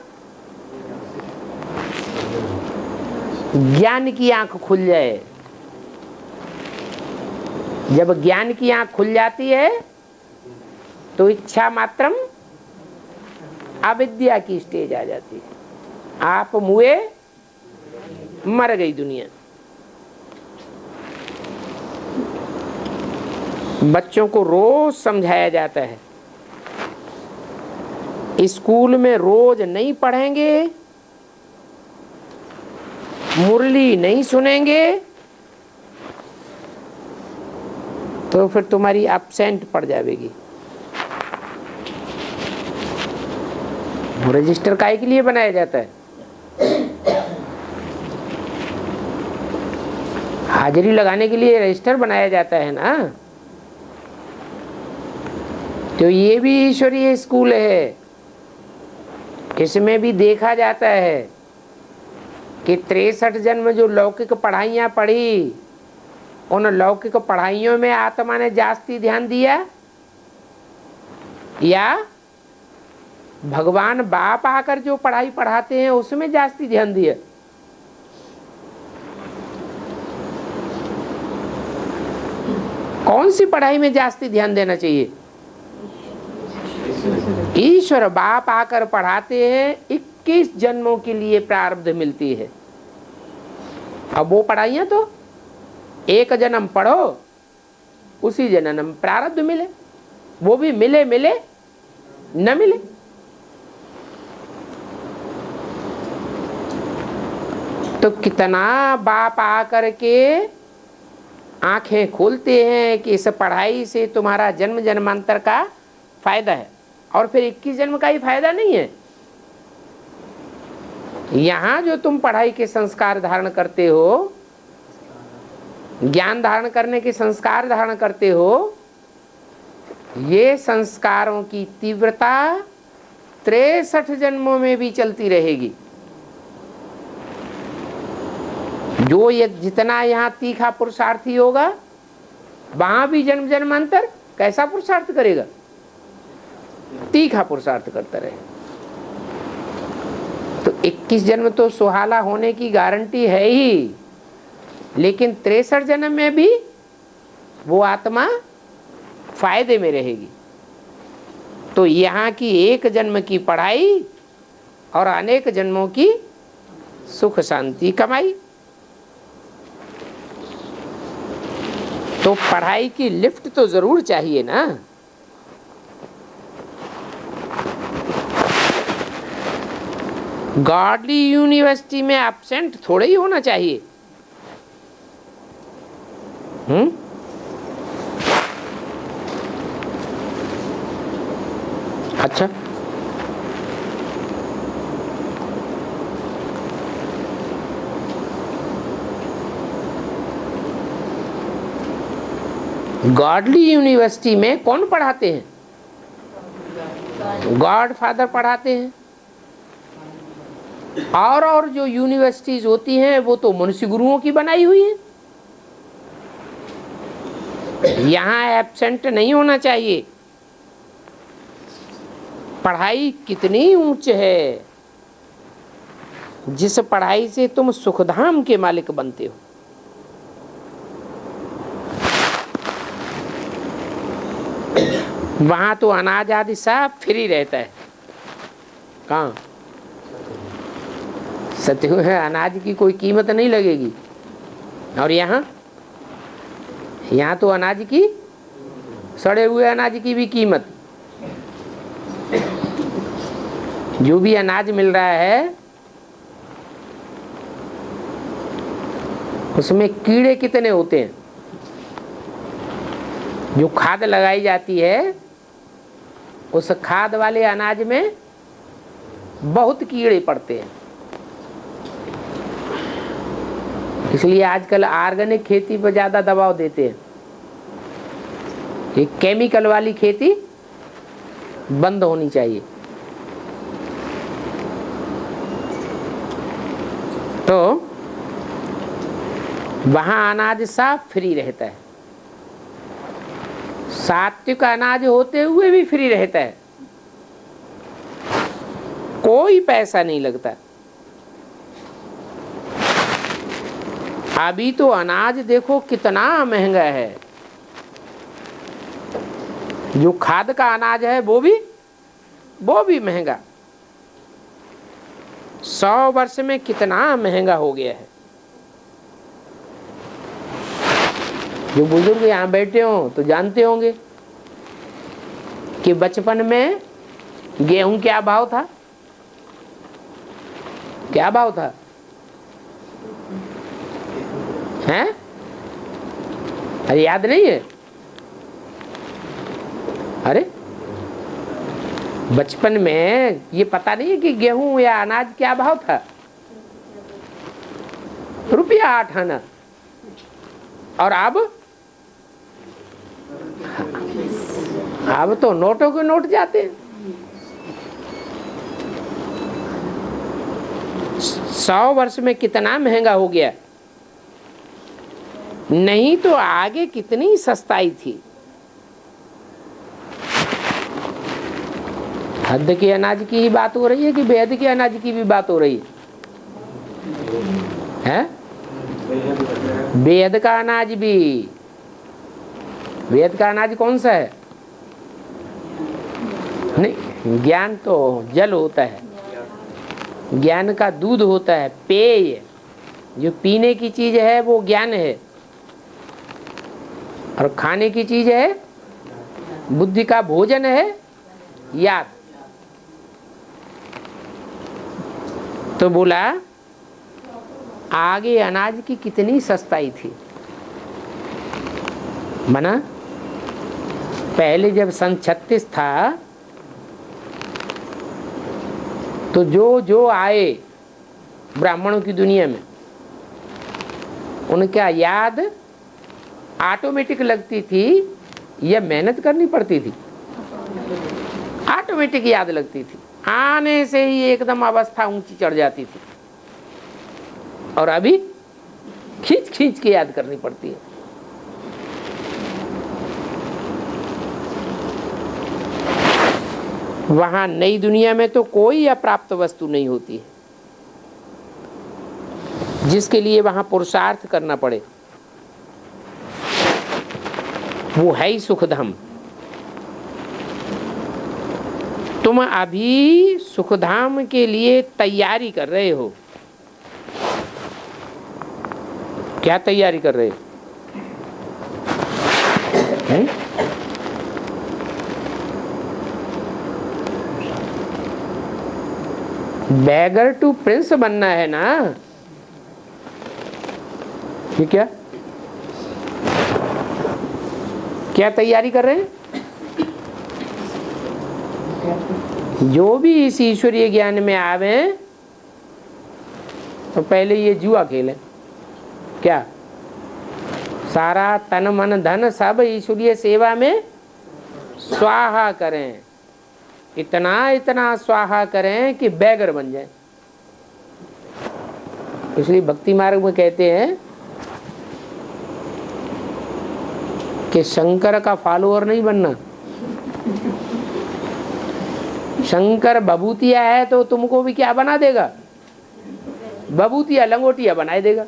ज्ञान की आंख खुल जाए। जब ज्ञान की आंख खुल जाती है तो इच्छा मात्रम अविद्या की स्टेज आ जाती है। आप मुए, मर गई दुनिया। बच्चों को रोज समझाया जाता है, स्कूल में रोज नहीं पढ़ेंगे, मुरली नहीं सुनेंगे, तो फिर तुम्हारी एब्सेंट पड़ जाएगी। रजिस्टर काहे के लिए बनाया जाता है? हाजिरी लगाने के लिए रजिस्टर बनाया जाता है ना। तो ये भी ईश्वरीय स्कूल है। इसमें भी देखा जाता है कि 63 जन्म जो लौकिक पढ़ाइयाँ पढ़ी, उन लौकिक पढ़ाइयों में आत्मा ने जास्ती ध्यान दिया या भगवान बाप आकर जो पढ़ाई पढ़ाते हैं उसमें जास्ती ध्यान दिया? कौन सी पढ़ाई में जास्ती ध्यान देना चाहिए? ईश्वर बाप आकर पढ़ाते हैं, 21 जन्मों के लिए प्रारब्ध मिलती है। अब वो पढ़ाइयाँ तो 1 जन्म पढ़ो, उसी जन्म में प्रारब्ध मिले, वो भी मिले मिले न मिले। तो कितना बाप आकर के आंखें खोलते हैं कि इस पढ़ाई से तुम्हारा जन्म जन्मांतर का फायदा है, और फिर 21 जन्म का ही फायदा नहीं है। यहां जो तुम पढ़ाई के संस्कार धारण करते हो, ज्ञान धारण करने के संस्कार धारण करते हो, ये संस्कारों की तीव्रता 63 जन्मों में भी चलती रहेगी। जो ये जितना यहाँ तीखा पुरुषार्थी होगा, वहां भी जन्म जन्मांतर कैसा पुरुषार्थ करेगा? तीखा पुरुषार्थ करता रहे। तो 21 जन्म तो सुहाना होने की गारंटी है ही, लेकिन 63 जन्म में भी वो आत्मा फायदे में रहेगी। तो यहाँ की एक जन्म की पढ़ाई और अनेक जन्मों की सुख शांति कमाई। तो पढ़ाई की लिफ्ट तो जरूर चाहिए ना। गॉडली यूनिवर्सिटी में एब्सेंट थोड़े ही होना चाहिए। अच्छा, गॉडली यूनिवर्सिटी में कौन पढ़ाते हैं? गॉड फादर पढ़ाते हैं। और जो यूनिवर्सिटीज होती हैं वो तो मनुष्य गुरुओं की बनाई हुई है। यहाँ एब्सेंट नहीं होना चाहिए। पढ़ाई कितनी ऊंच है, जिस पढ़ाई से तुम सुखधाम के मालिक बनते हो। वहां तो अनाज आदि सब फ्री रहता है। कहाँ सत्य है, अनाज की कोई कीमत नहीं लगेगी। और यहाँ तो अनाज की, सड़े हुए अनाज की भी कीमत। जो भी अनाज मिल रहा है उसमें कीड़े कितने होते हैं। जो खाद लगाई जाती है उस खाद वाले अनाज में बहुत कीड़े पड़ते हैं। इसलिए आजकल ऑर्गेनिक खेती पर ज्यादा दबाव देते हैं। ये केमिकल वाली खेती बंद होनी चाहिए। तो वहां अनाज साफ फ्री रहता है। सात्विक अनाज होते हुए भी फ्री रहता है, कोई पैसा नहीं लगता। अभी तो अनाज देखो कितना महंगा है। जो खाद का अनाज है वो भी महंगा। 100 वर्ष में कितना महंगा हो गया है। जो बुजुर्ग यहाँ बैठे हो तो जानते होंगे कि बचपन में गेहूं क्या भाव था। क्या भाव था? हैं? अरे याद नहीं है? अरे बचपन में ये पता नहीं है कि गेहूं या अनाज क्या भाव था? ₹8 आना। और अब तो नोटों के नोट जाते हैं। 100 वर्ष में कितना महंगा हो गया। नहीं तो आगे कितनी सस्ताई थी। हद के अनाज की ही बात हो रही है कि बेहद के अनाज की भी बात हो रही है? बेहद का अनाज भी। बेहद का अनाज कौन सा है? नहीं, ज्ञान तो जल होता है, ज्ञान का दूध होता है, पेय। जो पीने की चीज है वो ज्ञान है। और खाने की चीज है, बुद्धि का भोजन है याद। तो बोला आगे अनाज की कितनी सस्ताई थी। मना पहले जब सन 36 था तो जो जो आए ब्राह्मणों की दुनिया में उनका याद ऑटोमेटिक लगती थी या मेहनत करनी पड़ती थी? ऑटोमेटिक याद लगती थी, आने से ही एकदम अवस्था ऊंची चढ़ जाती थी। और अभी खींच खींच के याद करनी पड़ती है। वहां नई दुनिया में तो कोई अप्राप्त वस्तु नहीं होती है जिसके लिए वहां पुरुषार्थ करना पड़े। वो है ही सुखधाम। तुम अभी सुखधाम के लिए तैयारी कर रहे हो। क्या तैयारी कर रहे हो? बैगर टू प्रिंस बनना है ना? ये क्या क्या तैयारी कर रहे हैं? जो भी इस ईश्वरीय ज्ञान में आवे तो पहले ये जुआ खेलें। क्या? सारा तन मन धन सब ईश्वरीय सेवा में स्वाहा करें। इतना इतना स्वाहा करें कि बैगर बन जाए। इसलिए भक्ति मार्ग में कहते हैं कि शंकर का फॉलोअर नहीं बनना। शंकर बबूतिया है तो तुमको भी क्या बना देगा? बबूतिया लंगोटिया बनाए देगा।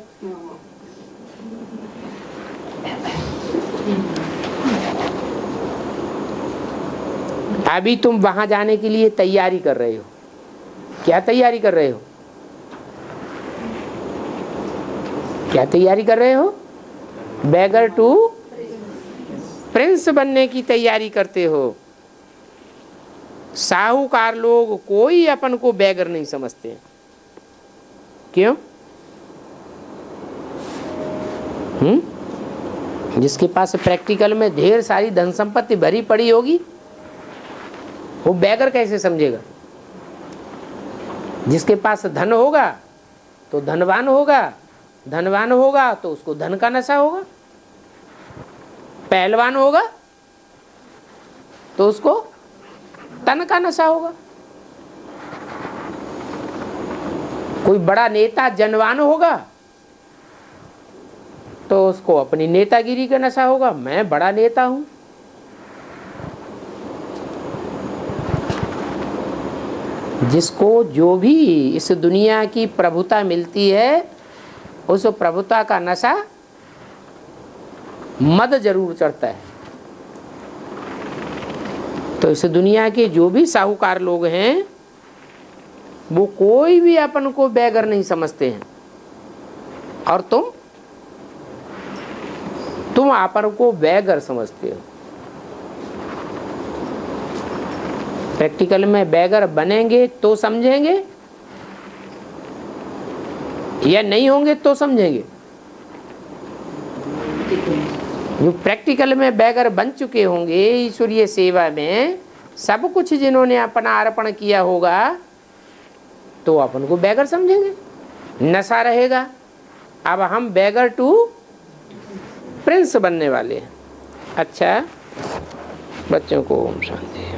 अभी तुम वहां जाने के लिए तैयारी कर रहे हो। क्या तैयारी कर रहे हो? क्या तैयारी कर रहे हो? बैगर टू प्रिंस बनने की तैयारी करते हो। साहूकार लोग कोई अपन को बैगर नहीं समझते। क्यों? जिसके पास प्रैक्टिकल में ढेर सारी धन संपत्ति भरी पड़ी होगी वो बैगर कैसे समझेगा? जिसके पास धन होगा तो धनवान होगा, धनवान होगा तो उसको धन का नशा होगा। पहलवान होगा तो उसको तन का नशा होगा। कोई बड़ा नेता जनवान होगा तो उसको अपनी नेतागिरी का नशा होगा, मैं बड़ा नेता हूं। जिसको जो भी इस दुनिया की प्रभुता मिलती है उस प्रभुता का नशा मद जरूर चढ़ता है। तो इस दुनिया के जो भी साहूकार लोग हैं वो कोई भी अपन को बैगर नहीं समझते हैं। और तुम अपन को बैगर समझते हो। प्रैक्टिकल में बैगर बनेंगे तो समझेंगे या नहीं होंगे तो समझेंगे। जो प्रैक्टिकल में बैगर बन चुके होंगे ईश्वरीय सेवा में सब कुछ जिन्होंने अपना अर्पण किया होगा तो अपन को बैगर समझेंगे, नशा रहेगा। अब हम बैगर टू प्रिंस बनने वाले हैं। अच्छा बच्चों को ओम शांति।